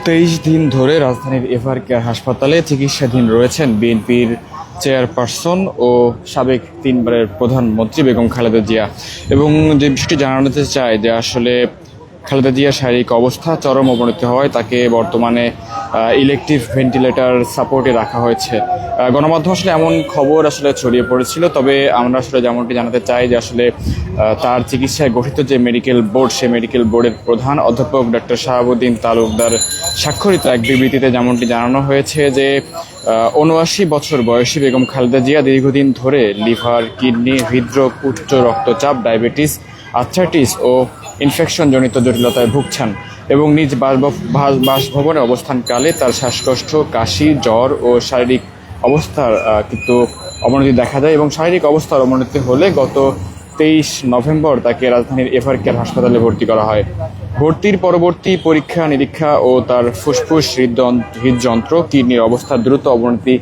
23 দিন ধরে রাজধানীর এভার কেয়ার হাসপাতালে চিকিৎসাধীন রয়েছেন বিএনপির চেয়ারপারসন ও সাবেক 3বারের প্রধানমন্ত্রী বেগম খালেদা জিয়া। এবং যে বিষয়টি জানাতে চায় যে আসলে খালেদা জিয়ার শারীরিক অবস্থা চরম অবনতি হওয়ায় তাকে বর্তমানে ইলেকটিভ ভেন্টিলেটর সাপোর্টে রাখা হয়েছে। গণমাধ্যম আসলে এমন খবর আসলে ছড়িয়ে পড়েছিল, তবে আমরা আসলে যেমনটি জানাতে চাই যে আসলে তার চিকিৎসায় গঠিত যে মেডিকেল বোর্ড, সেই মেডিকেল বোর্ডের প্রধান অধ্যাপক ডক্টর শাহাবুদ্দিন তালুকদার স্বাক্ষরিত এক বিবৃতিতে যেমনটি জানানো হয়েছে যে ৭৯ বছর বয়সী বেগম খালেদা জিয়া দীর্ঘদিন ধরে লিভার, কিডনি, হৃদরোগ, উচ্চ রক্তচাপ, ডায়াবেটিস, আর্থ্রাইটিস ও ইনফেকশনজনিত জটিলতায় ভুগছেন এবং নিজ বাসভবনে অবস্থানকালে তার শ্বাসকষ্ট, কাশি, জ্বর ও শারীরিক অবস্থার কিন্তু অবনতি দেখা যায়। এবং শারীরিক অবস্থার অবনতি হলে গত 23 নভেম্বর তাকে রাজধানীর এভার কেয়ার হাসপাতালে ভর্তি করা হয়। ভর্তির পরবর্তী পরীক্ষা নিরীক্ষা ও তার ফুসফুস, হৃদযন্ত্র, কিডনির অবস্থার দ্রুত অবনতি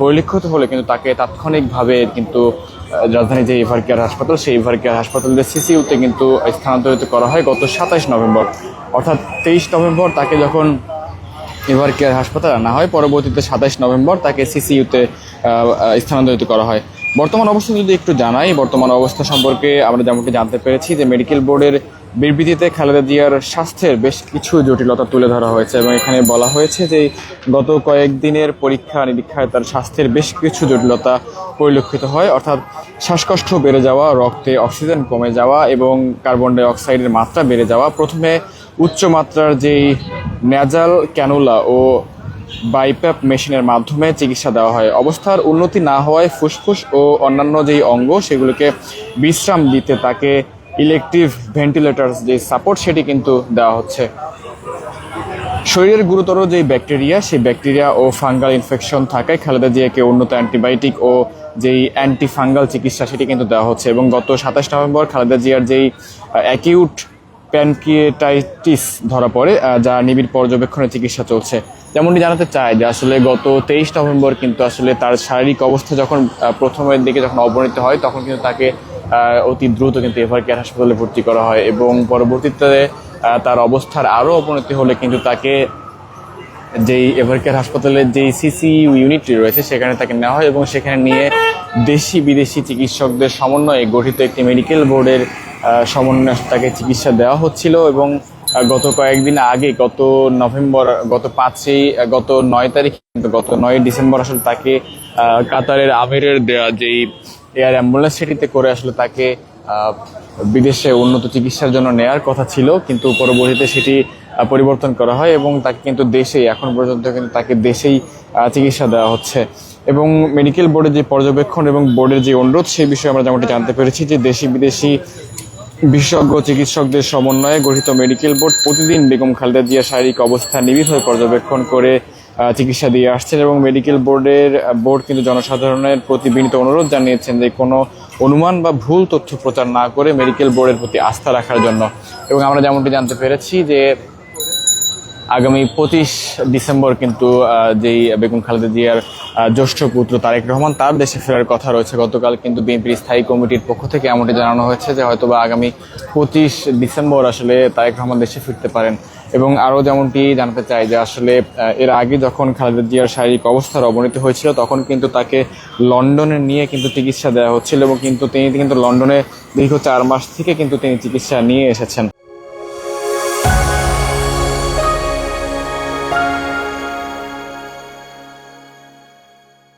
পরিলক্ষিত হলে কিন্তু তাকে তাৎক্ষণিকভাবে কিন্তু রাজধানী যে এভার কেয়ার হাসপাতাল, সেই এভার কেয়ার হাসপাতালের সিসিইউতে কিন্তু স্থানান্তরিত করা হয় গত 27 নভেম্বর। অর্থাৎ 23 নভেম্বর তাকে যখন এভার কেয়ার হাসপাতালে আনা হয়, পরবর্তীতে 27 নভেম্বর তাকে সিসিইউতে স্থানান্তরিত করা হয়। বর্তমান অবস্থা যদি একটু জানাই, বর্তমান অবস্থা সম্পর্কে আমরা যেমনটি জানতে পেরেছি যে মেডিকেল বোর্ডের বিবৃতিতে খালেদা জিয়ার স্বাস্থ্যের বেশ কিছু জটিলতা তুলে ধরা হয়েছে এবং এখানে বলা হয়েছে যে গত কয়েকদিনের পরীক্ষা নিরীক্ষায় তার স্বাস্থ্যের বেশ কিছু জটিলতা পরিলক্ষিত হয়। অর্থাৎ শ্বাসকষ্ট বেড়ে যাওয়া, রক্তে অক্সিজেন কমে যাওয়া এবং কার্বন ডাই অক্সাইডের মাত্রা বেড়ে যাওয়া, প্রথমে উচ্চ মাত্রার যেই ন্যাজাল ক্যানুলা ও বাইপ্যাপ মেশিনের মাধ্যমে চিকিৎসা দেওয়া হয়। অবস্থার উন্নতি না হওয়ায় ফুসফুস ও অন্যান্য যেই অঙ্গ সেগুলোকে বিশ্রাম দিতে তাকে ইলেকটিভ ভেন্টিলেটর যে সাপোর্ট সেটি কিন্তু দেওয়া হচ্ছে। শরীরের গুরুতর যেই ব্যাকটেরিয়া, সেই ব্যাকটেরিয়া ও ফাঙ্গাল ইনফেকশন থাকায় খালেদা জিয়াকে উন্নত অ্যান্টিবায়োটিক ও যেই অ্যান্টি ফাঙ্গাল চিকিৎসা সেটি কিন্তু দেওয়া হচ্ছে। এবং গত 27 নভেম্বর খালেদা জিয়ার যেই অ্যাকিউট প্যানক্রিয়েটাইটিস ধরা পড়ে, যা নিবিড় পর্যবেক্ষণে চিকিৎসা চলছে। যেমনটি জানাতে চায় যে আসলে গত 23 নভেম্বর কিন্তু আসলে তার শারীরিক অবস্থা যখন প্রথমের দিকে যখন অবনতি হয়, তখন কিন্তু তাকে অতি দ্রুত কিন্তু এভার কেয়ার হাসপাতালে ভর্তি করা হয় এবং পরবর্তীতে তার অবস্থার আরও অবনতি হলে কিন্তু তাকে যেই এভার কেয়ার হাসপাতালের যেই সিসিইউ ইউনিটটি রয়েছে সেখানে তাকে নেওয়া হয় এবং সেখানে নিয়ে দেশি বিদেশি চিকিৎসকদের সমন্বয়ে গঠিত একটি মেডিকেল বোর্ডের সমন্বয়ে তাকে চিকিৎসা দেওয়া হচ্ছিল। এবং গত কয়েকদিন আগে, গত 9 তারিখ, গত 9 ডিসেম্বর আসলে তাকে কাতারের আমিরের দেওয়া যেই এয়ার অ্যাম্বুলেন্স সেটিতে করে আসলে তাকে বিদেশে উন্নত চিকিৎসার জন্য নেয়ার কথা ছিল, কিন্তু পরবর্তীতে সেটি পরিবর্তন করা হয় এবং তাকে কিন্তু দেশেই, এখন পর্যন্ত কিন্তু তাকে দেশেই চিকিৎসা দেওয়া হচ্ছে। এবং মেডিকেল বোর্ডের যে পর্যবেক্ষণ এবং বোর্ডের যে অনুরোধ, সেই বিষয়ে আমরা যেমনটি জানতে পেরেছি যে দেশি বিদেশি বিশেষজ্ঞ চিকিৎসকদের সমন্বয়ে গঠিত মেডিকেল বোর্ড প্রতিদিন বেগম খালেদা জিয়ার শারীরিক অবস্থা নিবিড়ভাবে পর্যবেক্ষণ করে চিকিৎসা দিয়ে আসছেন। এবং মেডিকেল বোর্ড কিন্তু জনসাধারণের প্রতি বিনীত অনুরোধ জানিয়েছেন যে কোনো অনুমান বা ভুল তথ্য প্রচার না করে মেডিকেল বোর্ডের প্রতি আস্থা রাখার জন্য। এবং আমরা যেমনটি জানতে পেরেছি যে আগামী 25 ডিসেম্বর কিন্তু যেই বেগম খালেদা জিয়ার জ্যেষ্ঠ পুত্র তারেক রহমান, তার দেশে ফেরার কথা রয়েছে। গতকাল কিন্তু বিএনপির স্থায়ী কমিটির পক্ষ থেকে এমনটি জানানো হয়েছে যে হয়তোবা আগামী 25 ডিসেম্বর আসলে তারেক রহমান দেশে ফিরতে পারেন। এবং আরও যেমনটি জানতে চাই যে আসলে এর আগে যখন খালেদা জিয়ার শারীরিক অবস্থার অবনতি হয়েছিল, তখন কিন্তু তাকে লন্ডনে নিয়ে কিন্তু চিকিৎসা দেওয়া হচ্ছিল এবং তিনি কিন্তু লন্ডনে দীর্ঘ 4 মাস থেকে কিন্তু তিনি চিকিৎসা নিয়ে এসেছেন।